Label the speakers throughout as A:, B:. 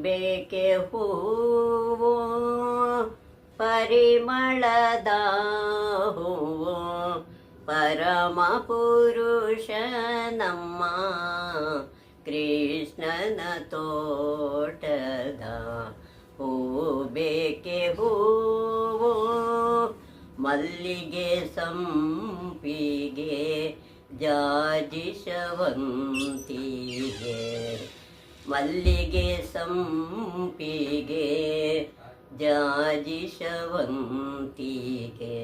A: ಬೇಕೆ ಹೂವು ಪರಿಮಳದ ಹೂವು ಪರಮ ಪುರುಷ ನಮ್ಮ ಕೃಷ್ಣನ ತೋಟದ ಹೂ ಬೇಕೆ ಹೂವು ಮಲ್ಲಿಗೆ ಸಂಪಿಗೆ ಜಾಜಿ ಶವಂತಿಗೆ ಮಲ್ಲಿಗೆ ಸಂಪಿಗೆ ಜಾಜಿ ಶವಂತಿಗೆ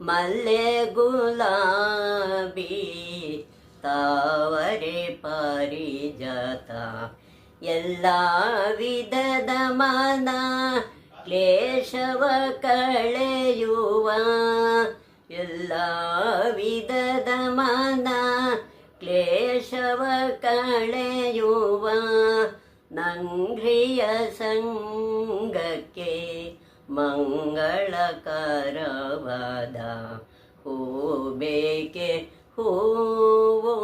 A: ಮಲ್ಲೆ ಗುಲಾಬಿ ತಾವರೆ ಪಾರಿಜಾತ ಎಲ್ಲ ವಿಧದ ಮನ ಕ್ಲೇಶವ ಕಳೆಯುವ ಎಲ್ಲ ವಿಧದ ಮನ ಕ್ಲೇಶವ ಕಳೆಯುವ ನಂಘ್ರಿಯ ಸಂಗಕ್ಕೆ ಮಂಗಳಕರವಾದ ಹೂ ಬೇಕೆ ಹೂವು.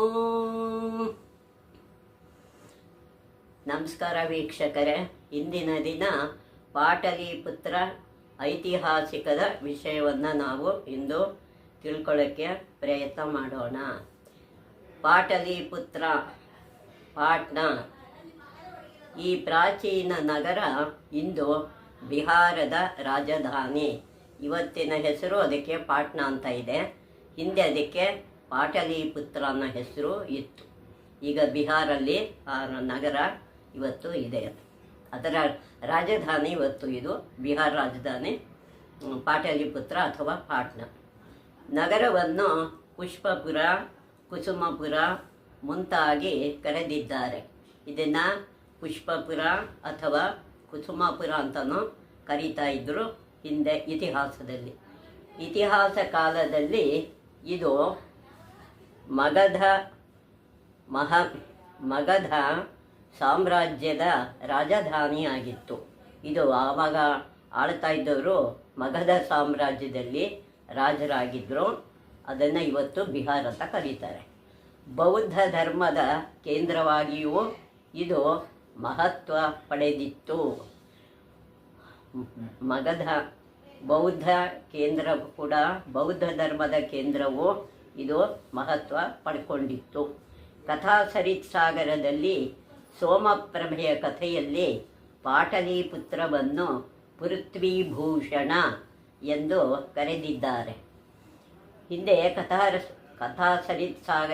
A: ನಮಸ್ಕಾರ ವೀಕ್ಷಕರೇ, ಇಂದಿನ ದಿನ ಪಾಟಲಿಪುತ್ರ ಐತಿಹಾಸಿಕದ ವಿಷಯವನ್ನು ನಾವು ಇಂದು ತಿಳ್ಕೊಳ್ಳೋಕ್ಕೆ ಪ್ರಯತ್ನ ಮಾಡೋಣ. ಪಾಟಲಿಪುತ್ರ ಪಾಟ್ನಾ ಈ ಪ್ರಾಚೀನ ನಗರ ಇಂದು ಬಿಹಾರದ ರಾಜಧಾನಿ. ಇವತ್ತಿನ ಹೆಸರು ಅದಕ್ಕೆ ಪಾಟ್ನಾ ಅಂತ ಇದೆ. ಹಿಂದೆ ಅದಕ್ಕೆ ಪಾಟಲಿಪುತ್ರ ಅನ್ನೋ ಹೆಸರು ಇತ್ತು. ಈಗ ಬಿಹಾರಲ್ಲಿ ಆ ನಗರ ಇವತ್ತು ಇದೆ. ಅದರ ರಾಜಧಾನಿ ಇವತ್ತು ಇದು ಬಿಹಾರ ರಾಜಧಾನಿ ಪಾಟಲಿಪುತ್ರ ಅಥವಾ ಪಾಟ್ನಾ. ನಗರವನ್ನು ಪುಷ್ಪಪುರ, ಕುಸುಮಪುರ ಮುಂತಾಗಿ ಕರೆದಿದ್ದಾರೆ. ಇದನ್ನು ಪುಷ್ಪಪುರ ಅಥವಾ ಕುಸುಮಪುರ ಅಂತಲೂ ಕರೀತಾ ಇದ್ದರು ಹಿಂದೆ ಇತಿಹಾಸದಲ್ಲಿ. ಇತಿಹಾಸ ಕಾಲದಲ್ಲಿ ಇದು ಮಗಧ ಸಾಮ್ರಾಜ್ಯದ ರಾಜಧಾನಿಯಾಗಿತ್ತು. ಇದು ಆವಾಗ ಆಳ್ತಾ ಇದ್ದವರು ಮಗಧ ಸಾಮ್ರಾಜ್ಯದಲ್ಲಿ ರಾಜರಾಗಿದ್ದರು. ಅದನ್ನು ಇವತ್ತು ಬಿಹಾರ ಅಂತ ಕರೀತಾರೆ. ಬೌದ್ಧ ಧರ್ಮದ ಕೇಂದ್ರವಾಗಿಯೂ ಇದು ಮಹತ್ವ ಪಡೆದಿತ್ತು. ಮಗಧ ಬೌದ್ಧ ಕೇಂದ್ರ ಕೂಡ, ಬೌದ್ಧ ಧರ್ಮದ ಕೇಂದ್ರವು ಇದು ಮಹತ್ವ ಪಡ್ಕೊಂಡಿತ್ತು. ಕಥಾ ಸರಿತ್ ಸಾಗರದಲ್ಲಿ ಸೋಮಪ್ರಭೆಯ ಕಥೆಯಲ್ಲಿ ಪಾಟಲಿಪುತ್ರವನ್ನು ಪೃಥ್ವಿಭೂಷಣ ಎಂದು ಕರೆದಿದ್ದಾರೆ. ಹಿಂದೆ ಕಥಾ ಸರಿತ್ ಸಾಗರ